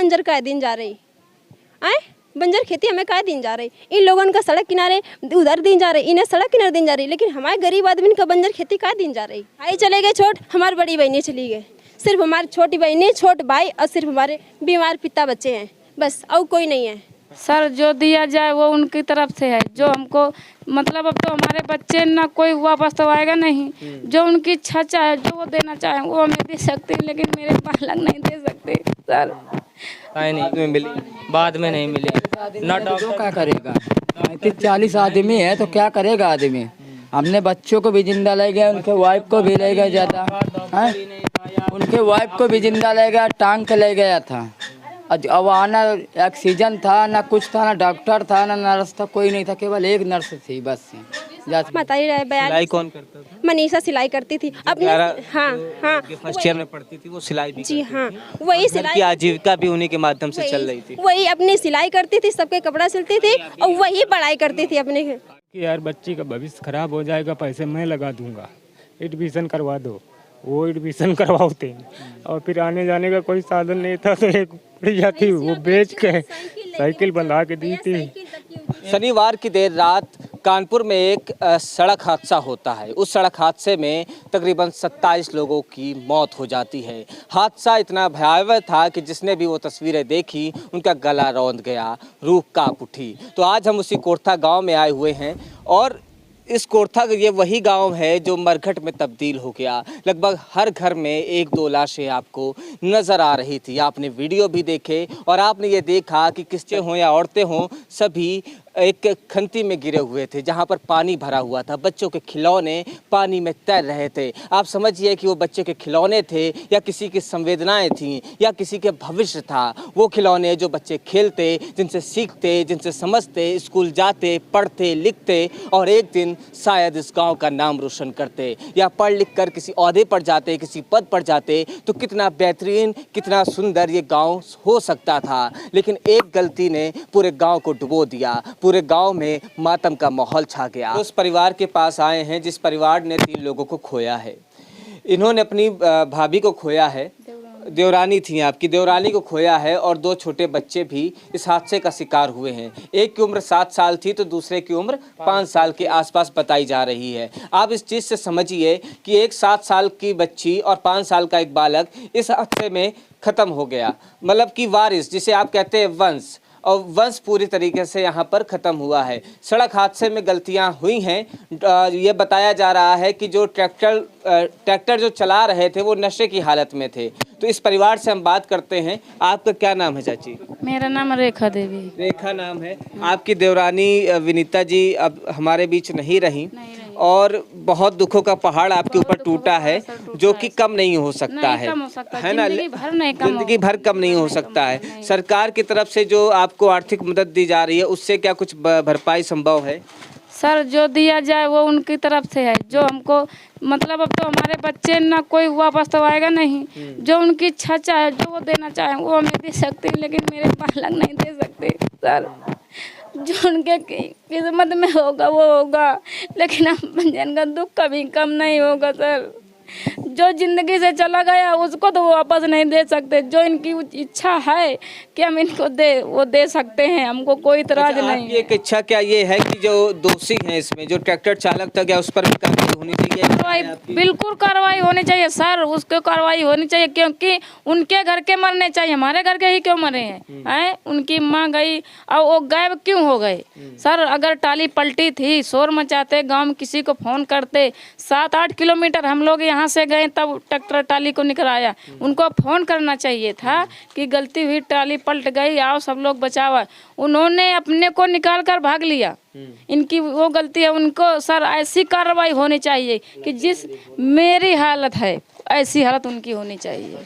बंजर का दिन जा रही आए, बंजर खेती हमें काय दिन जा रही, इन लोगों का सड़क किनारे उधर दिन जा रही, इन्हें सड़क किनारे दिन जा रही, लेकिन हमारे गरीब आदमी का बंजर खेती काय दिन जा रही। भाई चले गए छोट, हमारी बड़ी बहनें चली गए, सिर्फ हमारी छोटी बहनें, छोट भाई और सिर्फ हमारे बीमार पिता बच्चे हैं, बस और कोई नहीं है। सर जो दिया जाए वो उनकी तरफ से है, जो हमको मतलब अब तो हमारे बच्चे ना कोई वापस तो आएगा नहीं, जो उनकी इच्छा चाहे जो वो देना चाहे वो हमें दे सकते हैं, लेकिन मेरे बालक नहीं दे सकते सर। नहीं मिली, बाद में नहीं मिली ना। तो क्या करेगा, 35-40 आदमी है तो क्या करेगा आदमी। हमने बच्चों को भी जिंदा ले गए, उनके वाइफ को भी ले गए ज़्यादा, उनके वाइफ को भी जिंदा ले गया, टांग के ले गया था। अब आना ऑक्सीजन था ना, कुछ था ना, डॉक्टर था ना, नर्स था, कोई नहीं था, केवल एक नर्स थी बस। सिलाई कौन करता था? मनीषा सिलाई करती थी अपने। हाँ फर्स्ट ईयर में पढ़ती थी वो, सिलाई भी जी हाँ, वही सिलाई की आजीविका भी उन्हीं के माध्यम से चल रही थी। वही अपनी सिलाई करती थी, सबके कपड़ा सिलती थी और वही पढ़ाई करती थी अपने। कि यार बच्ची का भविष्य खराब हो जाएगा, पैसे मैं लगा दूंगा, एडमिशन करवा दो, वो एडमिशन करवाते और फिर आने जाने का कोई साधन नहीं था, तो एक बढ़िया थी वो बेच के साइकिल बंधा के दी थी। शनिवार की देर रात कानपुर में एक सड़क हादसा होता है। उस सड़क हादसे में तकरीबन 27 लोगों की मौत हो जाती है। हादसा इतना भयावह था कि जिसने भी वो तस्वीरें देखी उनका गला रौंद गया, रूह कांप उठी। तो आज हम उसी कोरथा गांव में आए हुए हैं और इस कोरथा ये वही गांव है जो मरघट में तब्दील हो गया। लगभग हर घर में 1-2 लाशें आपको नज़र आ रही थी। आपने वीडियो भी देखे और आपने ये देखा कि किस्से हों या औरतें हों, सभी एक खंती में गिरे हुए थे जहां पर पानी भरा हुआ था। बच्चों के खिलौने पानी में तैर रहे थे। आप समझिए कि वो बच्चे के खिलौने थे या किसी की संवेदनाएं थीं या किसी के भविष्य था। वो खिलौने जो बच्चे खेलते, जिनसे सीखते, जिनसे समझते, स्कूल जाते, पढ़ते, लिखते और एक दिन शायद इस गाँव का नाम रोशन करते या पढ़ लिख कर किसी ओहदे पर जाते, किसी पद पर जाते, तो कितना बेहतरीन, कितना सुंदर ये गाँव हो सकता था। लेकिन एक गलती ने पूरे गाँव को डुबो दिया। पूरे गांव में मातम का माहौल छा गया। उस परिवार के पास आए हैं जिस परिवार ने 3 लोगों को खोया है। इन्होंने अपनी भाभी को खोया है, देवरानी थी आपकी, देवरानी को खोया है और 2 छोटे बच्चे भी इस हादसे का शिकार हुए हैं। एक की उम्र 7 साल थी तो दूसरे की उम्र 5 साल के आसपास बताई जा रही है। आप इस चीज़ से समझिए कि एक 7 साल की बच्ची और 5 साल का एक बालक इस हादसे में ख़त्म हो गया। मतलब कि वारिस जिसे आप कहते हैं वंश, और वंश पूरी तरीके से यहाँ पर ख़त्म हुआ है। सड़क हादसे में गलतियाँ हुई हैं। ये बताया जा रहा है कि जो ट्रैक्टर जो चला रहे थे वो नशे की हालत में थे। तो इस परिवार से हम बात करते हैं। आपका क्या नाम है चाची? मेरा नाम रेखा देवी। रेखा नाम है। आपकी देवरानी विनीता जी अब हमारे बीच नहीं रही और बहुत दुखों का पहाड़ आपके ऊपर टूटा है जो कि कम नहीं हो सकता है ना, जिंदगी भर कम नहीं हो सकता है। सरकार की तरफ से जो आपको आर्थिक मदद दी जा रही है उससे क्या कुछ भरपाई संभव है? सर जो दिया जाए वो उनकी तरफ से है, जो हमको मतलब अब तो हमारे बच्चे ना कोई वापस तो आएगा नहीं, जो उनकी इच्छा चाहे जो वो देना चाहे वो हमें दे सकते हैं, लेकिन मेरे बालक नहीं दे सकते सर। जो उनके किस्मत में होगा वो होगा, लेकिन हम बंजन का दुख कभी कम नहीं होगा सर। जो जिंदगी से चला गया उसको तो वो वापस नहीं दे सकते। जो इनकी इच्छा है कि हम इनको दे वो दे सकते हैं, हमको कोई इतराज नहीं। एक इच्छा क्या ये है कि जो दोषी हैं इसमें, जो ट्रैक्टर चालक था, क्या उस पर भी कार्रवाई होनी चाहिए? कार्रवाई बिल्कुल कार्रवाई होनी चाहिए सर, उसको कार्रवाई होनी चाहिए, क्योंकि उनके घर के मरने चाहिए, हमारे घर के ही क्यों मरे हैं? उनकी माँ गई और वो गायब क्यों हो गए सर? अगर टाली पलटी थी, शोर मचाते, गाँव में किसी को फोन करते, 7-8 किलोमीटर हम लोग यहाँ से गए तब ट्रैक्टर टाली को निकलाया। उनको फोन करना चाहिए था कि गलती हुई, टाली पलट गई, आओ सब लोग बचाओ। उन्होंने अपने को निकाल कर भाग लिया। इनकी वो गलती है। उनको सर ऐसी कार्रवाई होनी चाहिए कि जिस मेरी हालत है ऐसी हालत उनकी होनी चाहिए।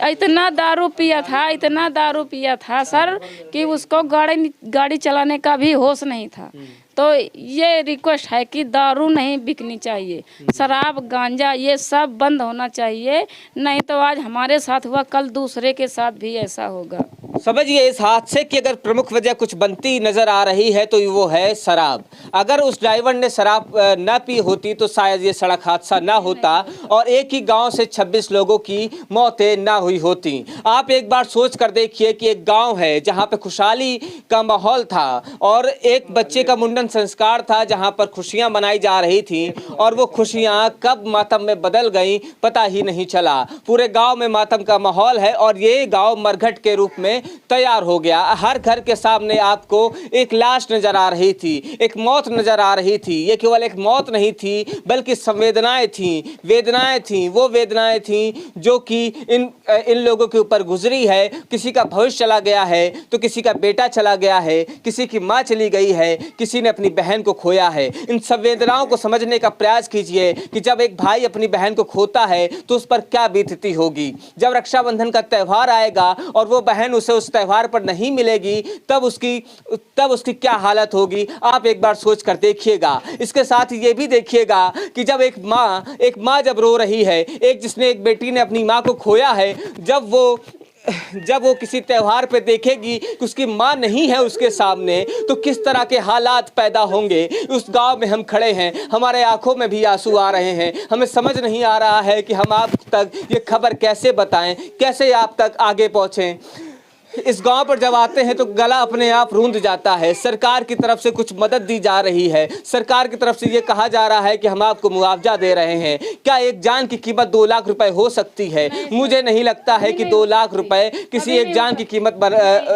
इतना दारू पिया था सर कि उसको गाड़ी चलाने का भी होश नहीं था। तो ये रिक्वेस्ट है कि दारू नहीं बिकनी चाहिए, शराब, गांजा ये सब बंद होना चाहिए, नहीं तो आज हमारे साथ हुआ कल दूसरे के साथ भी ऐसा होगा। समझिए इस हादसे की अगर प्रमुख वजह कुछ बनती नजर आ रही है तो वो है शराब। अगर उस ड्राइवर ने शराब न पी होती तो शायद ये सड़क हादसा ना होता और एक ही गांव से 26 लोगों की मौतें ना हुई होती। आप एक बार सोच कर देखिए कि एक गांव है जहां पे खुशहाली का माहौल था और एक बच्चे का मुंडन संस्कार था जहां पर खुशियां मनाई जा रही थी और वो खुशियां कब मातम में बदल गई पता ही नहीं चला। पूरे गाँव में मातम का माहौल है और ये गाँव मरघट के रूप में तैयार हो गया। हर घर के सामने आपको एक लाश नजर आ रही थी, एक मौत नजर आ रही थी। ये केवल एक मौत नहीं थी बल्कि संवेदनाएं थी, वेदनाएं थी, वो वेदनाएं थी जो कि इन लोगों के ऊपर गुजरी है। किसी का भविष्य चला गया है तो किसी का बेटा चला गया है, किसी की माँ चली गई है, किसी ने अपनी बहन को खोया है। इन संवेदनाओं को समझने का प्रयास कीजिए कि जब एक भाई अपनी बहन को खोता है तो उस पर क्या बीतती होगी। जब रक्षाबंधन का त्यौहार आएगा और वो बहन उसे उस त्यौहार पर नहीं मिलेगी तब उसकी क्या हालत होगी, आप एक बार सोच कर देखिएगा। इसके साथ ये भी देखिएगा कि जब एक माँ जब रो रही है, एक बेटी ने अपनी माँ को खोया है, जब वो किसी त्यौहार पे देखेगी कि उसकी माँ नहीं है उसके सामने तो किस तरह के हालात पैदा होंगे। उस गांव में हम खड़े हैं, हमारे आंखों में भी आंसू आ रहे हैं। हमें समझ नहीं आ रहा है कि हम आप तक ये खबर कैसे बताएं, कैसे आप तक आगे पहुंचें। इस गांव पर जब आते हैं तो गला अपने आप रूंध जाता है। सरकार की तरफ से कुछ मदद दी जा रही है, सरकार की तरफ से ये कहा जा रहा है कि हम आपको मुआवजा दे रहे हैं। क्या एक जान की कीमत 2 लाख रुपए हो सकती है? मुझे नहीं लगता है कि 2 लाख रुपए किसी एक जान की कीमत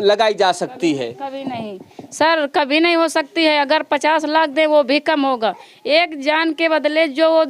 लगाई जा सकती है। कभी नहीं सर, कभी नहीं हो सकती है। अगर 50 लाख दे वो भी कम होगा। एक जान के बदले जो वो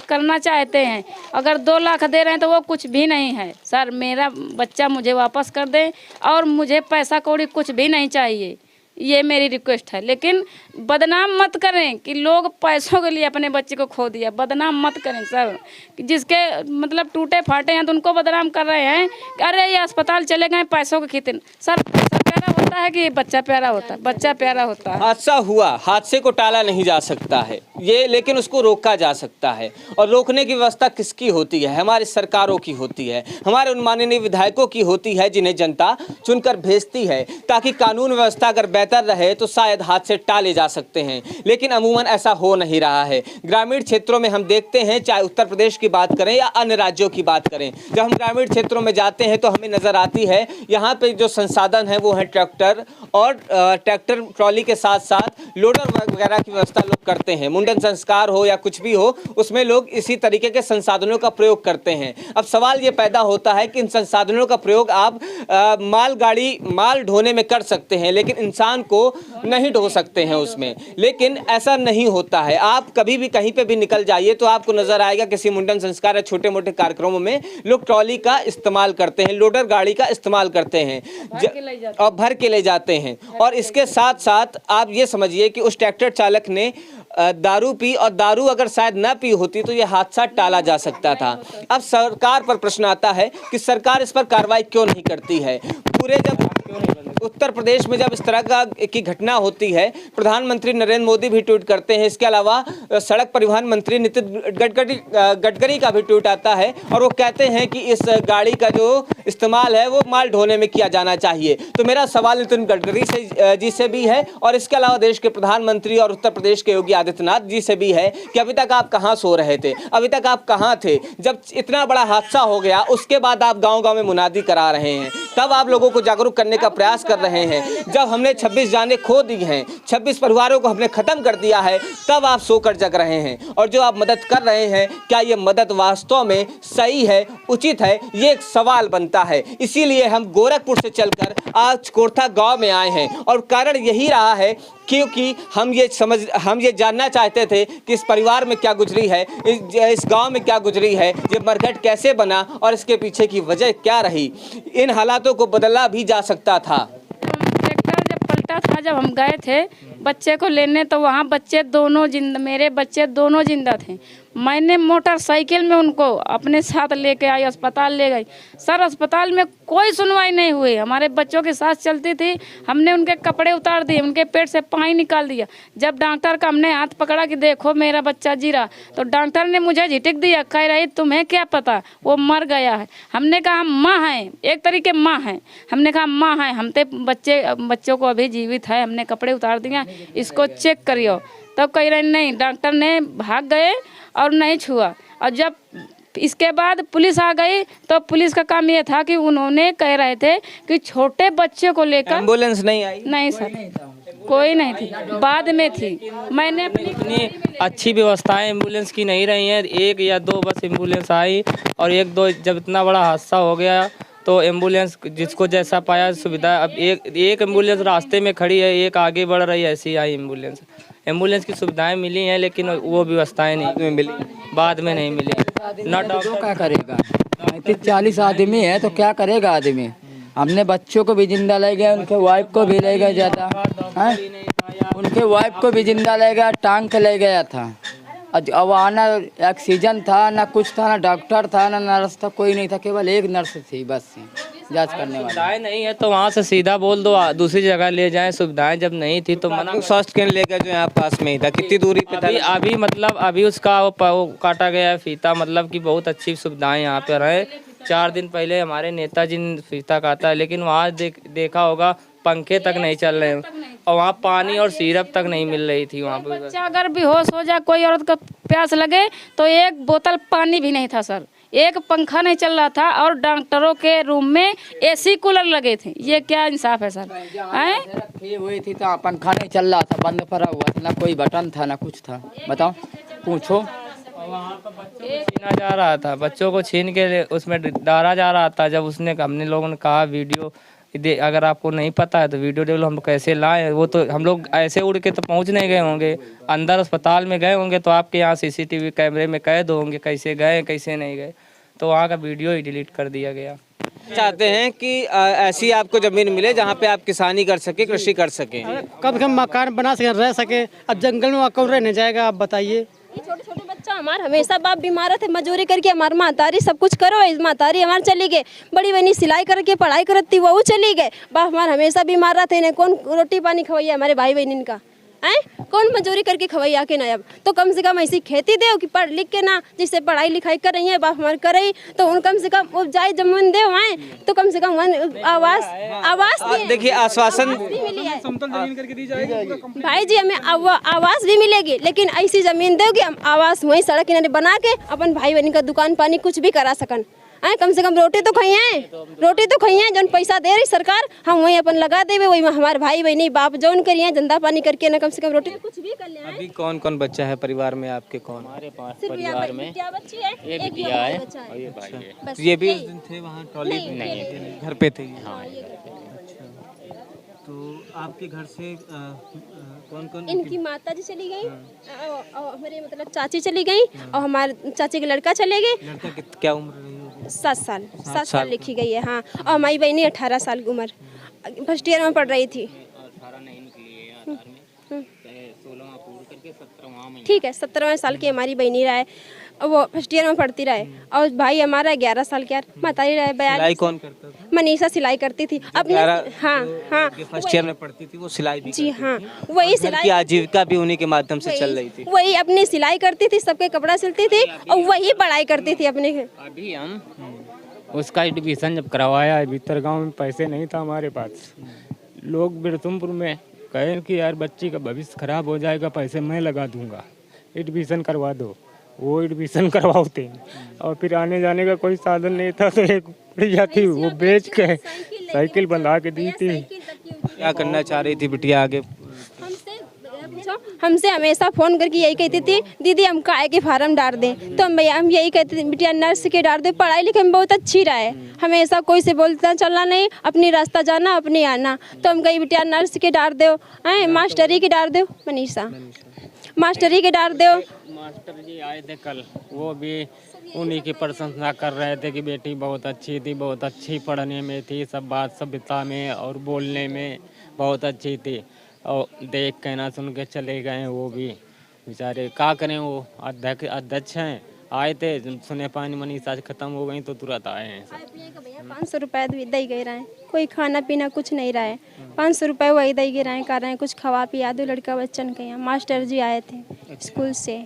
करना चाहते हैं, अगर 2 लाख दे रहे हैं तो वो कुछ भी नहीं है। सर मेरा बच्चा मुझे वापस कर दें और मुझे पैसा कौड़ी कुछ भी नहीं चाहिए, ये मेरी रिक्वेस्ट है। लेकिन बदनाम मत करें कि लोग पैसों के लिए अपने बच्चे को खो दिया। बदनाम मत करें सर, जिसके मतलब टूटे फाटे हैं तो उनको बदनाम कर रहे हैं। अरे ये अस्पताल चले गए पैसों के खींचने। सर पैसा प्यारा होता है कि बच्चा प्यारा होता है? बच्चा प्यारा होता है। हादसा हुआ, हादसे को टाला नहीं जा सकता है ये, लेकिन उसको रोका जा सकता है। और रोकने की व्यवस्था किसकी होती है? हमारी सरकारों की होती है, हमारे उन माननीय विधायकों की होती है जिन्हें जनता चुनकर भेजती है, ताकि कानून व्यवस्था अगर बेहतर रहे तो शायद हादसे टाले जा सकते हैं। लेकिन अमूमन ऐसा हो नहीं रहा है। ग्रामीण क्षेत्रों में हम देखते हैं, चाहे उत्तर प्रदेश की बात करें या अन्य राज्यों की बात करें, जब हम ग्रामीण क्षेत्रों में जाते हैं तो हमें नजर आती है यहाँ पे जो संसाधन है वो है ट्रैक्टर, और ट्रैक्टर ट्रॉली के साथ साथ लोडर वगैरह की व्यवस्था लोग करते हैं। मुंडन संस्कार हो या कुछ भी हो, उसमें लोग इसी तरीके के संसाधनों का प्रयोग करते हैं। अब सवाल ये पैदा होता है कि इन संसाधनों का प्रयोग आप माल ढोने में कर सकते हैं, लेकिन इंसान को नहीं ढो सकते हैं उसमें। लेकिन ऐसा नहीं होता है। आप कभी भी कहीं पे भी निकल जाइए तो आपको नजर आएगा किसी मुंडन संस्कार या छोटे मोटे कार्यक्रमों में लोग ट्रॉली का इस्तेमाल करते हैं, लोडर गाड़ी का इस्तेमाल करते हैं और भर के ले जाते हैं। और इसके साथ साथ आप ये समझिए कि उस ट्रैक्टर चालक ने दारू पी, और दारू अगर शायद न पी होती तो यह हादसा टाला जा सकता था। अब सरकार पर प्रश्न आता है कि सरकार इस पर कार्रवाई क्यों नहीं करती है। जब उत्तर प्रदेश में जब इस तरह की घटना होती है, प्रधानमंत्री नरेंद्र मोदी भी ट्वीट करते हैं। इसके अलावा सड़क परिवहन मंत्री नितिन गडकरी का भी ट्वीट आता है और वो कहते हैं कि इस गाड़ी का जो इस्तेमाल है वो माल ढोने में किया जाना चाहिए। तो मेरा सवाल नितिन गडकरी जी से भी है और इसके अलावा देश के प्रधानमंत्री और उत्तर प्रदेश के योगी आदित्यनाथ जी से भी है कि अभी तक आप कहाँ सो रहे थे, अभी तक आप कहाँ थे जब इतना बड़ा हादसा हो गया। उसके बाद आप गाँव-गाँव में मुनादी करा रहे हैं, तब आप लोगों को जागरूक करने का प्रयास कर रहे हैं। जब हमने 26 जानें खो दी हैं, 26 परिवारों को हमने खत्म कर दिया है, तब आप सोकर जग रहे हैं। और जो आप मदद कर रहे हैं, क्या ये मदद वास्तव में सही है, उचित है? ये एक सवाल बनता है। इसीलिए हम गोरखपुर से चलकर आज कोरथा गांव में आए हैं और कारण यही रहा है क्योंकि हम ये जानना चाहते थे कि इस परिवार में क्या गुजरी है, इस गांव में क्या गुजरी है, ये मरघट कैसे बना और इसके पीछे की वजह क्या रही। इन हालातों को बदला भी जा सकता था। ट्रैक्टर जब पलटा था जब हम गए थे बच्चे को लेने तो वहाँ बच्चे दोनों जिंदा, मेरे बच्चे दोनों जिंदा थे। मैंने मोटरसाइकिल में उनको अपने साथ लेके आई, अस्पताल ले गई। सर अस्पताल में कोई सुनवाई नहीं हुई। हमारे बच्चों की सांस चलती थी, हमने उनके कपड़े उतार दिए, उनके पेट से पानी निकाल दिया। जब डॉक्टर का हमने हाथ पकड़ा कि देखो मेरा बच्चा जी रहा, तो डॉक्टर ने मुझे झिटक दिया, कह रही तुम्हें क्या पता वो मर गया है। हमने कहा हम माँ हैं, एक तरीके माँ हैं। हमने कहा माँ हैं, हम तो बच्चों को अभी जीवित है, हमने कपड़े उतार दिया, इसको चेक करियो। तब कह रहे नहीं, डॉक्टर ने भाग गए और नहीं छुआ। और जब इसके बाद पुलिस आ गई तो पुलिस का काम ये था कि उन्होंने कह रहे थे कि छोटे बच्चे को लेकर एम्बुलेंस नहीं आई? नहीं सर, कोई नहीं थी, बाद में थी। मैंने अपनी इतनी अच्छी व्यवस्थाएं एम्बुलेंस की नहीं रही हैं। 1 या 2 बस एम्बुलेंस आई और 1-2 जब इतना बड़ा हादसा हो गया तो एम्बुलेंस जिसको जैसा पाया सुविधा। अब एक एम्बुलेंस रास्ते में खड़ी है, एक आगे बढ़ रही है, ऐसी आई एम्बुलेंस। एम्बुलेंस की सुविधाएं मिली हैं लेकिन वो व्यवस्थाएं नहीं मिली, बाद में नहीं मिली। ना डॉक्टर क्या करेगा? 35-40 आदमी है तो क्या करेगा आदमी? हमने बच्चों को भी जिंदा ले गए, उनके वाइफ को भी ले गए ज़्यादा, उनके वाइफ को भी जिंदा ले गया, टांग के ले गया था। अब आना ऑक्सीजन था ना, कुछ था ना, डॉक्टर था ना, नर्स था, कोई नहीं था, केवल एक नर्स थी बस जांच करने वाली। सुविधाएं नहीं है तो वहाँ से सीधा बोल दो दूसरी जगह ले जाएं। सुविधाएं जब नहीं थी तो मना। स्वास्थ्य केंद्र लेकर जो यहाँ पास में ही था, कितनी दूरी पे था? अभी मतलब अभी उसका वो काटा गया है फीता, मतलब कि बहुत अच्छी सुविधाएं यहाँ पे रहे। 4 दिन पहले हमारे नेताजी ने फीता काटा है, लेकिन वहाँ देखा होगा पंखे तक नहीं चल रहे हैं और वहाँ पानी और सिरप तक नहीं मिल रही थी वहाँ पे। बच्चा अगर बेहोश हो जाए, कोई औरत को प्यास लगे तो 1 बोतल पानी भी नहीं था सर, 1 पंखा नहीं चल रहा था और डॉक्टरों के रूम में AC कूलर लगे थे। ये क्या इंसाफ है सर? रखी हुई थी तो पंखा नहीं चल रहा था, बंद पड़ा हुआ था, ना कोई बटन था ना कुछ था। बताओ, पूछो। वहाँ पर बच्चों को छीना जा रहा था, बच्चों को छीन के उसमें डाला जा रहा था। जब उसने हमने लोगों ने कहा वीडियो अगर आपको नहीं पता है तो वीडियो डेवलप हम कैसे लाएं, वो तो हम लोग ऐसे उड़ के तो पहुंच नहीं गए होंगे, अंदर अस्पताल में गए होंगे तो आपके यहाँ CCTV कैमरे में कैद होंगे कैसे गए कैसे नहीं गए, तो वहाँ का वीडियो ही डिलीट कर दिया गया। चाहते हैं कि ऐसी आपको जमीन मिले जहाँ पे आप किसानी कर सके, कृषि कर सके, कब हम मकान बना सके, रह सके। अब जंगल में कौन रहने जाएगा, आप बताइए। ये छोटे छोटे बच्चा हमारे हमेशा बाप बीमार थे, मजदूरी करके हमारी मातारी सब कुछ करो, मातारी हमारे चली गए, बड़ी बहनी सिलाई करके पढ़ाई करती वो चली गए, बाप हमारे हमेशा बीमार रहते हैं, कौन रोटी पानी खवाइया हमारे भाई बहन का हैं, कौन मजदूरी करके खवाइया के ना। अब तो कम से कम ऐसी खेती दे कि पढ़ लिख के ना, जिससे पढ़ाई लिखाई कर रही है बाप हमारे कर रही, तो उन कम से कम वो जाए जमीन दे वहाँ, तो कम से कम आवास देखिए आश्वासन मिली है भाई जी, हमें आवास भी मिलेगी, लेकिन ऐसी जमीन दोगे हम आवास वहीं सड़क किनारे बना के अपन भाई बहन का दुकान पानी कुछ भी करा सकन। कम से कम रोटी तो खाइए, जौन पैसा दे रही सरकार हम वहीं अपन लगा देवे, वही हमारे भाई बहनी बाप जौन करिए धंधा पानी करके ना, कम से कम रोटी तो कुछ भी कर ले। अभी कौन कौन बच्चा है परिवार में आपके? कौन? हमारे 5 परिवार में बच्ची है, एक बिटिया है और ये भाई है। बस ये भी उस यही। दिन थे वहाँ ट्रॉली में? नहीं, घर पे थे? हाँ तो आपके घर से कौन कौन? इनकी माता जी चली गई और हमारे मतलब चाची चली गई और हमारे चाची के लड़का चले गए। लड़का क्या उम्र रही होगी? 7 साल लिखी गई है। हाँ, और हमारी बहनी 18 साल की उम्र, फर्स्ट ईयर में पढ़ रही थी। 18 नहीं निकली है आधार में, 16वां पूर्ण करके 17वां में। ठीक है, 17वें साल की हमारी बहनी रहा है, वो फर्स्ट ईयर में पढ़ती रहे, और भाई हमारा 11 साल का, मातारी रहे 42। सिलाई कौन करता था? मनीषा सिलाई करती थी अपने। हाँ फर्स्ट ईयर में पढ़ती थी वो सिलाई भी जी, करती हाँ थी। वही घर सिलाई की आजीविका भी उन्हीं के माध्यम से चल रही थी। वही अपनी सिलाई करती थी, सबके कपड़ा सिलती थी और वही पढ़ाई करती थी अपने। अभी हम उसका एडमिशन जब करवाया, भीतर गांव में पैसे नहीं था हमारे पास, लोग बिरतुमपुर में कहे कि यार बच्ची का भविष्य खराब हो जाएगा, पैसे मैं लगा दूंगा, एडमिशन करवा दो। वो एडमिशन करवाते और फिर आने जाने का कोई साधन नहीं था, तो एक बढ़िया थी वो बेच के साइकिल बंधा के दी थी। क्या करना चाह रही थी बिटिया आगे? हमसे हमेशा फ़ोन करके यही कहती थी, दीदी हम काय के फार्म डाल दें, तो हम यही कहते थे बिटिया नर्स के डाल दे, पढ़ाई लिखाई में बहुत अच्छी रहा है, हमेशा कोई से बोलता चलना नहीं, अपनी रास्ता जाना अपनी आना, तो हम कही बिटिया नर्स के डाल दो, मास्टरी के डाल दो, मनीषा मास्टरी के डाल दो। मास्टर जी आए थे कल, वो भी उन्हीं की प्रशंसा कर रहे थे कि बेटी बहुत अच्छी थी, बहुत अच्छी पढ़ने में थी, सब बात सभ्यता में और बोलने में बहुत अच्छी थी। और देख के ना सुन के चले गए वो भी बेचारे। क्या करें, वो अध्यक्ष हैं, आए थे, सुने पानी मनी साज खत्म हो गई तो तुरंत आए हैं। 500 रुपये दे गए रहे, कोई खाना पीना कुछ नहीं रहा है। 500 रुपये वही दे गए रहे, कह रहे हैं कुछ खवा पिया दो लड़का बच्चन के यहाँ। मास्टर जी आए थे स्कूल से,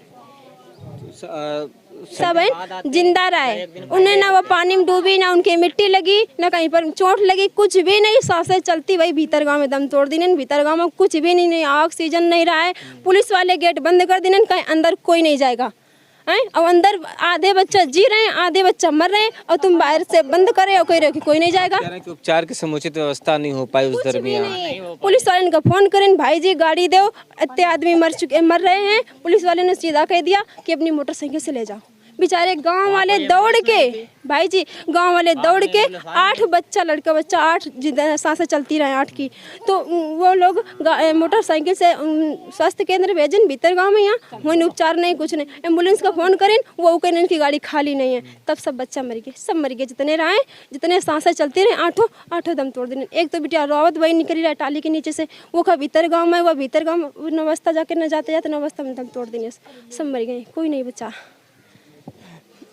सब है जिंदा रहे। उन्हें ना वो पानी में डूबी, ना उनके मिट्टी लगी, ना कहीं पर चोट लगी, कुछ भी नहीं। सांसें चलती वही भीतर गांव में दम तोड़ दी। भीतर गांव में कुछ भी नहीं, ऑक्सीजन नहीं रहा है। पुलिस वाले गेट बंद कर दी, कहीं अंदर कोई नहीं जाएगा हैं। और अंदर आधे बच्चा जी रहे हैं, आधे बच्चा मर रहे हैं, और तुम बाहर से बंद करे और कह रहे हो कि कोई नहीं जाएगा। कि उपचार की समुचित व्यवस्था नहीं हो पाई उस दरमियान। पुलिस वाले ने फोन करें, भाई जी गाड़ी दो, इतने आदमी मर रहे हैं। पुलिस वाले ने सीधा कह दिया कि अपनी मोटरसाइकिल से ले जाओ। बेचारे गांव वाले दौड़ के, भाई जी गांव वाले दौड़ के 8 बच्चा, लड़का बच्चा 8 सांसें चलती रहे 8 की, तो वो लोग मोटरसाइकिल से स्वास्थ्य केंद्र भेजन भीतर गांव में। यहाँ वहीं उपचार नहीं, कुछ नहीं। एम्बुलेंस का फोन करें, वो कहें इनकी गाड़ी खाली नहीं है। तब सब बच्चा मर गए, सब मर गए जितने रहे, जितने सांसें चलती रहे, आठों दम तोड़ देने। एक तो बेटा रावत वही निकली रहा टाली के नीचे से, वो का भीतर गाँव में, वो भीतर गाँव नवस्था जाके न जाते नवस्था में दम तोड़ देने, सब मर गए, कोई नहीं बचा।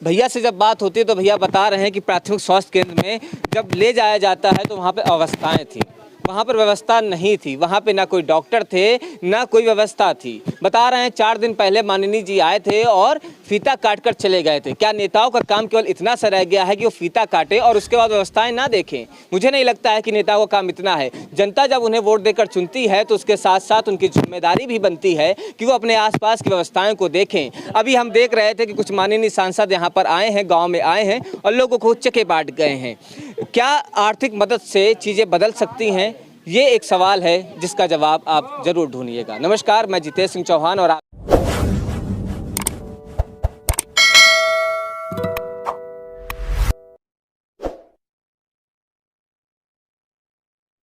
भैया से जब बात होती है तो भैया बता रहे हैं कि प्राथमिक स्वास्थ्य केंद्र में जब ले जाया जाता है तो वहाँ पे अवस्थाएं थी, वहाँ पर व्यवस्था नहीं थी, वहाँ पे ना कोई डॉक्टर थे, ना कोई व्यवस्था थी। बता रहे हैं 4 दिन पहले माननीय जी आए थे और फीता काट कर चले गए थे। क्या नेताओं का काम केवल इतना सा रह गया है कि वो फीता काटे और उसके बाद व्यवस्थाएं ना देखें? मुझे नहीं लगता है कि नेताओं का काम इतना है। जनता जब उन्हें वोट देकर चुनती है तो उसके साथ साथ उनकी जिम्मेदारी भी बनती है कि वो अपने आसपास की व्यवस्थाओं को देखें। अभी हम देख रहे थे कि कुछ माननीय सांसद यहाँ पर आए हैं, गाँव में आए हैं और लोगों को चके बांट गए हैं। क्या आर्थिक मदद से चीज़ें बदल सकती हैं? ये एक सवाल है जिसका जवाब आप जरूर ढूंढिएगा। नमस्कार, मैं जितेश सिंह चौहान और आप